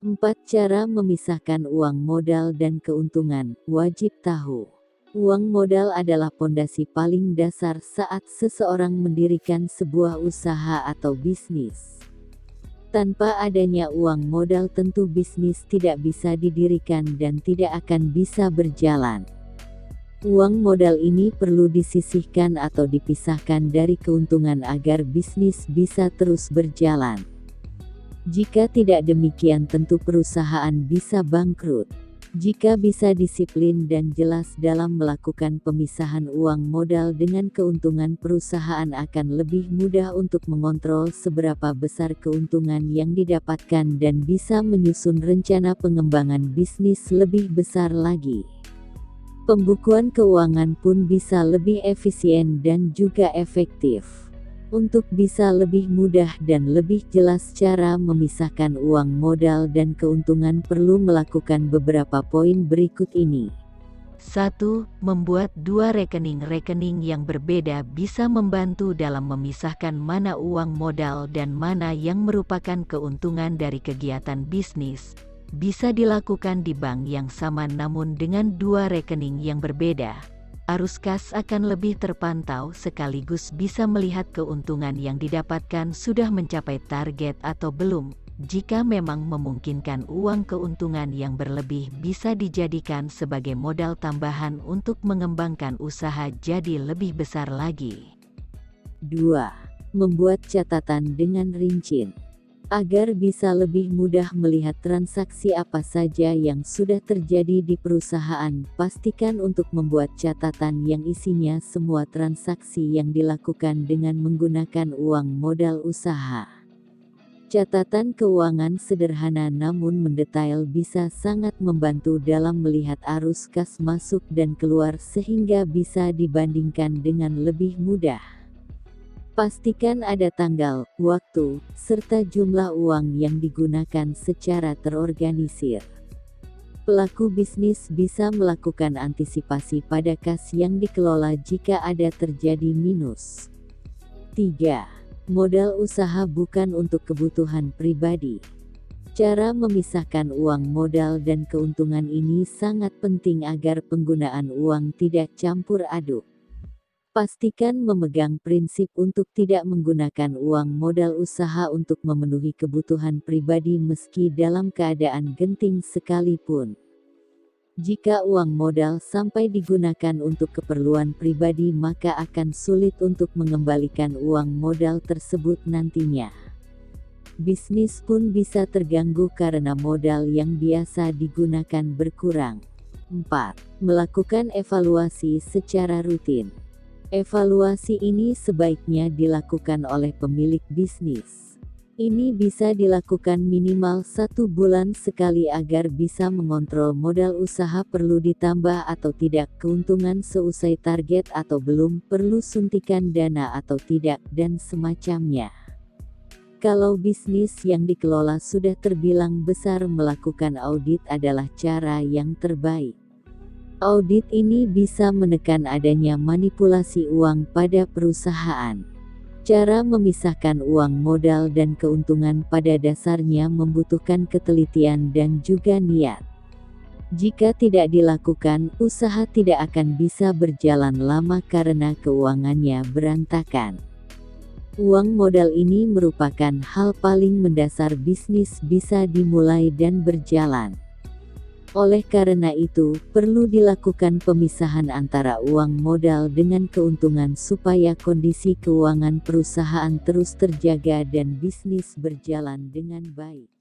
4 cara memisahkan uang modal dan keuntungan. Wajib tahu, uang modal adalah pondasi paling dasar saat seseorang mendirikan sebuah usaha atau bisnis. Tanpa adanya uang modal tentu bisnis tidak bisa didirikan dan tidak akan bisa berjalan. Uang modal ini perlu disisihkan atau dipisahkan dari keuntungan agar bisnis bisa terus berjalan. Jika tidak demikian tentu perusahaan bisa bangkrut. Jika bisa disiplin dan jelas dalam melakukan pemisahan uang modal dengan keuntungan, perusahaan akan lebih mudah untuk mengontrol seberapa besar keuntungan yang didapatkan dan bisa menyusun rencana pengembangan bisnis lebih besar lagi. Pembukuan keuangan pun bisa lebih efisien dan juga efektif. Untuk bisa lebih mudah dan lebih jelas cara memisahkan uang modal dan keuntungan perlu melakukan beberapa poin berikut ini. 1. Membuat dua rekening yang berbeda bisa membantu dalam memisahkan mana uang modal dan mana yang merupakan keuntungan dari kegiatan bisnis. Bisa dilakukan di bank yang sama namun dengan dua rekening yang berbeda. Arus kas akan lebih terpantau sekaligus bisa melihat keuntungan yang didapatkan sudah mencapai target atau belum. Jika memang memungkinkan, uang keuntungan yang berlebih bisa dijadikan sebagai modal tambahan untuk mengembangkan usaha jadi lebih besar lagi. 2. Membuat catatan dengan rinci. Agar bisa lebih mudah melihat transaksi apa saja yang sudah terjadi di perusahaan, pastikan untuk membuat catatan yang isinya semua transaksi yang dilakukan dengan menggunakan uang modal usaha. Catatan keuangan sederhana namun mendetail bisa sangat membantu dalam melihat arus kas masuk dan keluar sehingga bisa dibandingkan dengan lebih mudah. Pastikan ada tanggal, waktu, serta jumlah uang yang digunakan secara terorganisir. Pelaku bisnis bisa melakukan antisipasi pada kas yang dikelola jika ada terjadi minus. 3. Modal usaha bukan untuk kebutuhan pribadi. Cara memisahkan uang modal dan keuntungan ini sangat penting agar penggunaan uang tidak campur aduk. Pastikan memegang prinsip untuk tidak menggunakan uang modal usaha untuk memenuhi kebutuhan pribadi meski dalam keadaan genting sekalipun. Jika uang modal sampai digunakan untuk keperluan pribadi maka akan sulit untuk mengembalikan uang modal tersebut nantinya. Bisnis pun bisa terganggu karena modal yang biasa digunakan berkurang. 4. Melakukan evaluasi secara rutin. Evaluasi ini sebaiknya dilakukan oleh pemilik bisnis. Ini bisa dilakukan minimal 1 bulan sekali agar bisa mengontrol modal usaha perlu ditambah atau tidak, keuntungan seusai target atau belum, perlu suntikan dana atau tidak, dan semacamnya. Kalau bisnis yang dikelola sudah terbilang besar, melakukan audit adalah cara yang terbaik. Audit ini bisa menekan adanya manipulasi uang pada perusahaan. Cara memisahkan uang modal dan keuntungan pada dasarnya membutuhkan ketelitian dan juga niat. Jika tidak dilakukan, usaha tidak akan bisa berjalan lama karena keuangannya berantakan. Uang modal ini merupakan hal paling mendasar bisnis bisa dimulai dan berjalan. Oleh karena itu, perlu dilakukan pemisahan antara uang modal dengan keuntungan supaya kondisi keuangan perusahaan terus terjaga dan bisnis berjalan dengan baik.